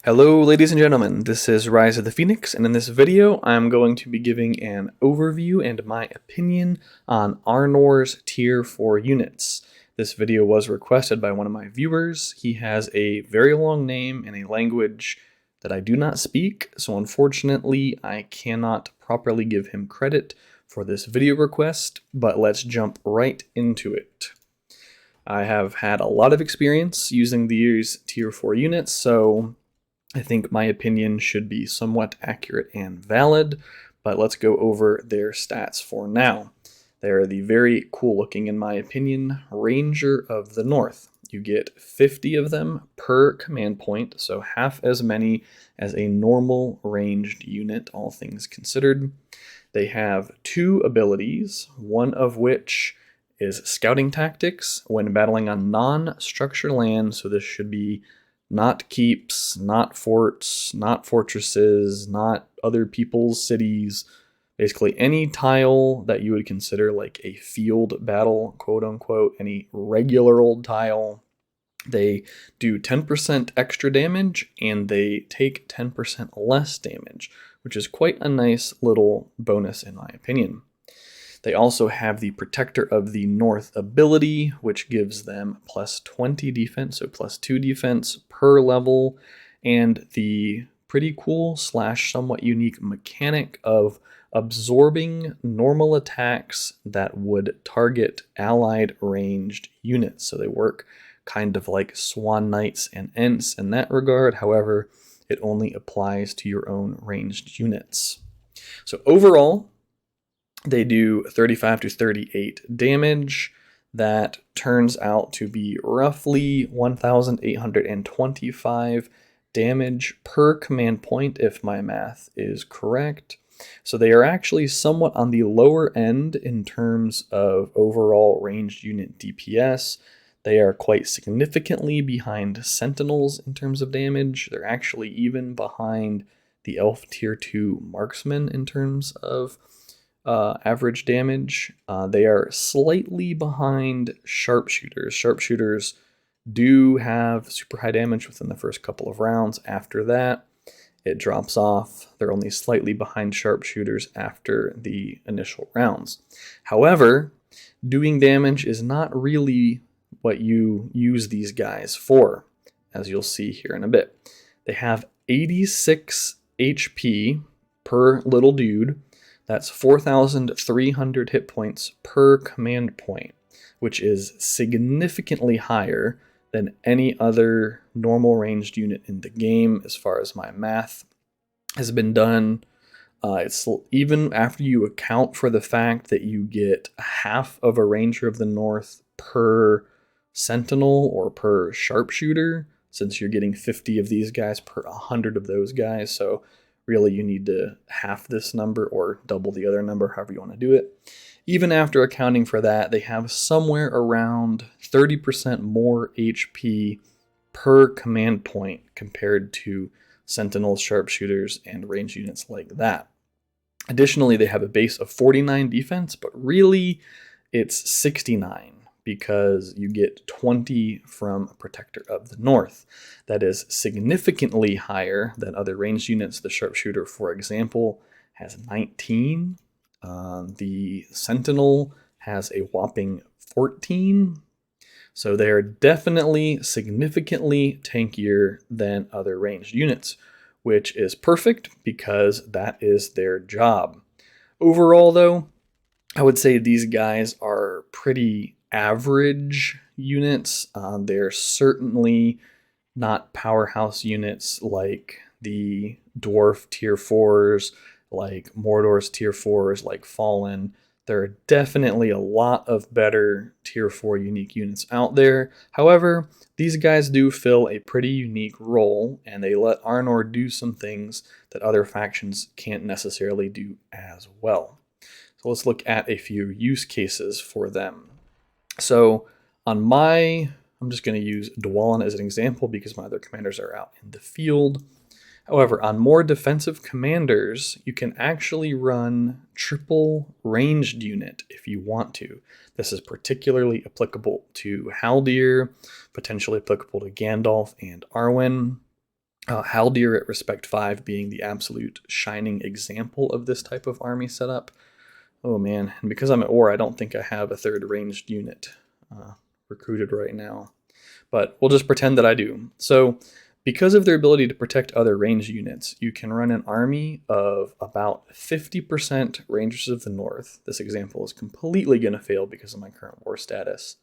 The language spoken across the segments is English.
Hello ladies and gentlemen, this is Rise of the Phoenix, and in this video I'm going to be giving an overview and my opinion on Arnor's Tier 4 units. This video was requested by one of my viewers. He has a very long name in a language that I do not speak, so unfortunately I cannot properly give him credit for this video request, but let's jump right into it. I have had a lot of experience using these Tier 4 units, so I think my opinion should be somewhat accurate and valid, but let's go over their stats for now. They're the very cool looking, in my opinion, Ranger of the North. You get 50 of them per command point, so half as many as a normal ranged unit, all things considered. They have 2 abilities, one of which is Scouting Tactics when battling on non-structured land, so this should be not keeps, not forts, not fortresses, not other people's cities, basically any tile that you would consider like a field battle, quote unquote, any regular old tile. They do 10% extra damage and they take 10% less damage, which is quite a nice little bonus in my opinion. They also have the Protector of the North ability, which gives them plus 20 defense, so plus 2 defense per level, and the pretty cool / somewhat unique mechanic of absorbing normal attacks that would target allied ranged units. So they work kind of like Swan Knights and Ents in that regard. However, it only applies to your own ranged units. So overall, they do 35 to 38 damage. That turns out to be roughly 1,825 damage per command point, if my math is correct. So they are actually somewhat on the lower end in terms of overall ranged unit DPS. They are quite significantly behind Sentinels in terms of damage. They're actually even behind the Elf Tier 2 Marksman in terms of average damage. They are slightly behind Sharpshooters. Sharpshooters do have super high damage within the first couple of rounds. After that, it drops off. They're only slightly behind Sharpshooters after the initial rounds. However, doing damage is not really what you use these guys for, as you'll see here in a bit. They have 86 HP per little dude. That's 4,300 hit points per command point, which is significantly higher than any other normal ranged unit in the game as far as my math has been done. It's even after you account for the fact that you get half of a Ranger of the North per Sentinel or per Sharpshooter, since you're getting 50 of these guys per 100 of those guys. So really, you need to half this number or double the other number, however you want to do it. Even after accounting for that, they have somewhere around 30% more HP per command point compared to Sentinels, Sharpshooters, and ranged units like that. Additionally, they have a base of 49 defense, but really it's 69. Because you get 20 from Protector of the North. That is significantly higher than other ranged units. The Sharpshooter, for example, has 19. The Sentinel has a whopping 14. So they are definitely significantly tankier than other ranged units, which is perfect because that is their job. Overall, though, I would say these guys are pretty average units. They're certainly not powerhouse units like the Dwarf Tier 4s, like Mordor's Tier 4s, like Fallen. There are definitely a lot of better Tier 4 unique units out there. However, these guys do fill a pretty unique role, and they let Arnor do some things that other factions can't necessarily do as well. So let's look at a few use cases for them. So I'm just going to use Dwalin as an example because my other commanders are out in the field. However, on more defensive commanders, you can actually run triple ranged unit if you want to. This is particularly applicable to Haldir, potentially applicable to Gandalf and Arwen. Haldir at Respect 5 being the absolute shining example of this type of army setup. Oh man, and because I'm at war, I don't think I have a third ranged unit recruited right now. But we'll just pretend that I do. So because of their ability to protect other ranged units, you can run an army of about 50% Rangers of the North. This example is completely going to fail because of my current war status.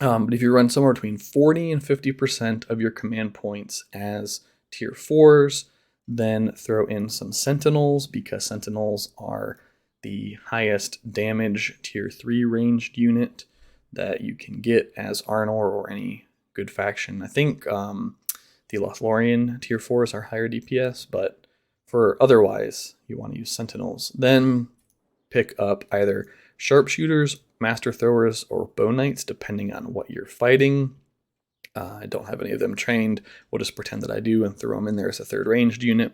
But if you run somewhere between 40 and 50% of your command points as tier 4s, then throw in some Sentinels, because Sentinels are the highest damage tier 3 ranged unit that you can get as Arnor or any good faction. I think the Lothlorien tier 4s are higher DPS, but for otherwise, you want to use Sentinels. Then pick up either Sharpshooters, Master Throwers, or Bow Knights, depending on what you're fighting. I don't have any of them trained. We'll just pretend that I do and throw them in there as a third ranged unit.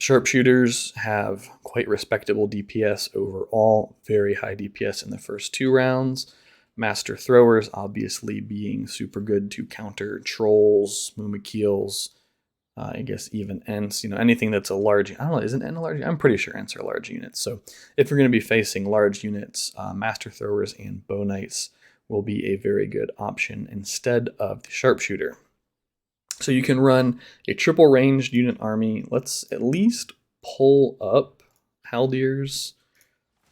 Sharpshooters have quite respectable DPS overall, very high DPS in the first 2 rounds. Master Throwers obviously being super good to counter trolls, Mumakeels, I guess even Ents, anything that's a large, I don't know, isn't Ent a large? I'm pretty sure Ents are large units. So if you're going to be facing large units, Master Throwers and Bow Knights will be a very good option instead of the Sharpshooter. So you can run a triple ranged unit army. Let's at least pull up Haldir's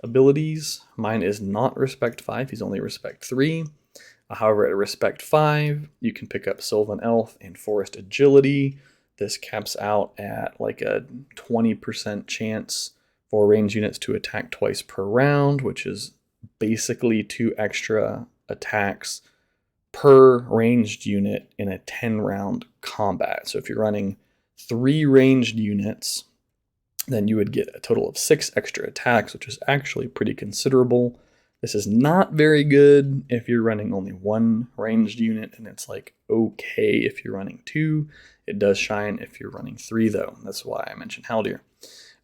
abilities. Mine is not Respect 5, he's only Respect 3. However, at Respect 5, you can pick up Sylvan Elf and Forest Agility. This caps out at like a 20% chance for ranged units to attack twice per round, which is basically 2 extra attacks per ranged unit in a 10-round combat. So if you're running 3 ranged units, then you would get a total of 6 extra attacks, which is actually pretty considerable. This is not very good if you're running only 1 ranged unit, and it's like okay if you're running 2. It does shine if you're running 3, though. That's why I mentioned Haldir.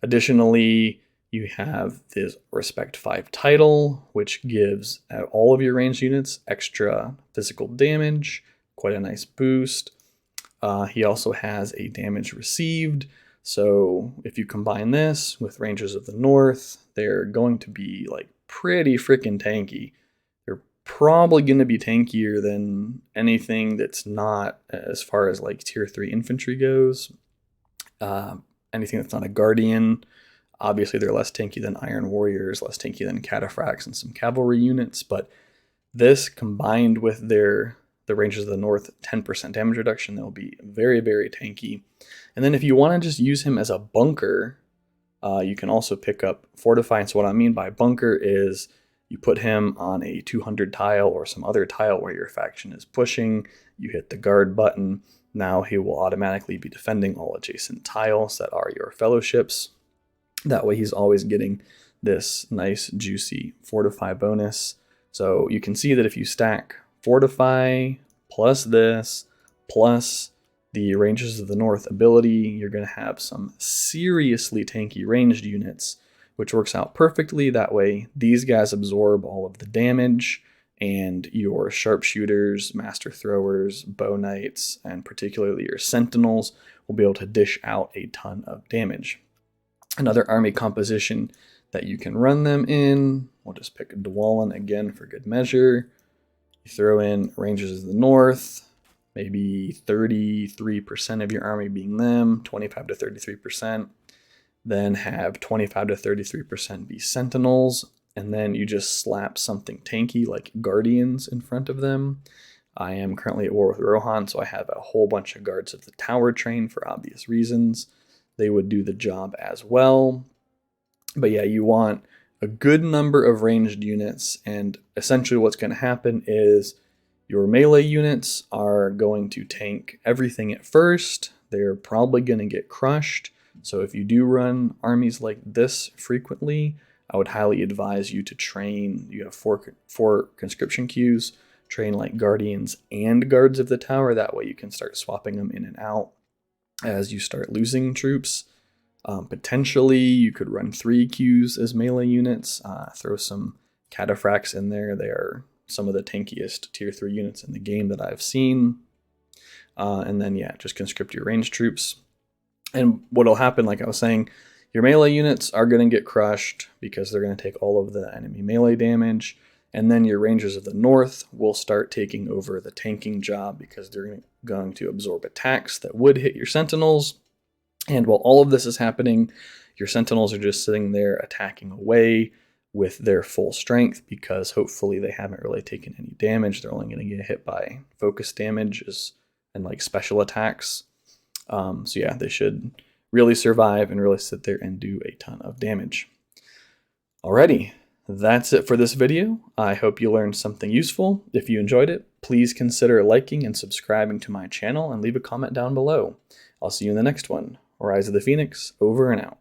Additionally, you have this Respect 5 title, which gives all of your ranged units extra physical damage, quite a nice boost. He also has a damage received, so if you combine this with Rangers of the North, they're going to be like pretty freaking tanky. They're probably going to be tankier than anything that's not, as far as like tier 3 infantry goes. Anything that's not a Guardian. Obviously, they're less tanky than Iron Warriors, less tanky than Cataphracts and some cavalry units, but this combined with the Rangers of the North 10% damage reduction, they'll be very, very tanky. And then if you want to just use him as a bunker, you can also pick up Fortify. And so what I mean by bunker is you put him on a 200 tile or some other tile where your faction is pushing, you hit the guard button, now he will automatically be defending all adjacent tiles that are your fellowships. That way he's always getting this nice juicy Fortify bonus. So you can see that if you stack Fortify plus this plus the Rangers of the North ability, you're going to have some seriously tanky ranged units, which works out perfectly. That way these guys absorb all of the damage, and your Sharpshooters, Master Throwers, Bow Knights, and particularly your Sentinels will be able to dish out a ton of damage. Another army composition that you can run them in, we'll just pick Dwalin again for good measure. You throw in Rangers of the North, maybe 33% of your army being them, 25 to 33%. Then have 25 to 33% be Sentinels, and then you just slap something tanky like Guardians in front of them. I am currently at war with Rohan, so I have a whole bunch of Guards of the Tower trained for obvious reasons. They would do the job as well. But yeah, you want a good number of ranged units, and essentially what's going to happen is your melee units are going to tank everything at first. They're probably going to get crushed. So if you do run armies like this frequently, I would highly advise you to train. You have four conscription queues, train like Guardians and Guards of the Tower. That way you can start swapping them in and out as you start losing troops. Potentially, you could run 3 queues as melee units. Throw some Cataphracts in there. They are some of the tankiest tier 3 units in the game that I've seen. And then, yeah, just conscript your ranged troops. And what'll happen, like I was saying, your melee units are going to get crushed because they're going to take all of the enemy melee damage. And then your Rangers of the North will start taking over the tanking job because they're going to absorb attacks that would hit your Sentinels. And while all of this is happening, your Sentinels are just sitting there attacking away with their full strength because hopefully they haven't really taken any damage. They're only going to get hit by focus damages and like special attacks. So yeah, they should really survive and really sit there and do a ton of damage. Alrighty, that's it for this video. I hope you learned something useful. If you enjoyed it, please consider liking and subscribing to my channel and leave a comment down below. I'll see you in the next one. Rise of the Phoenix, over and out.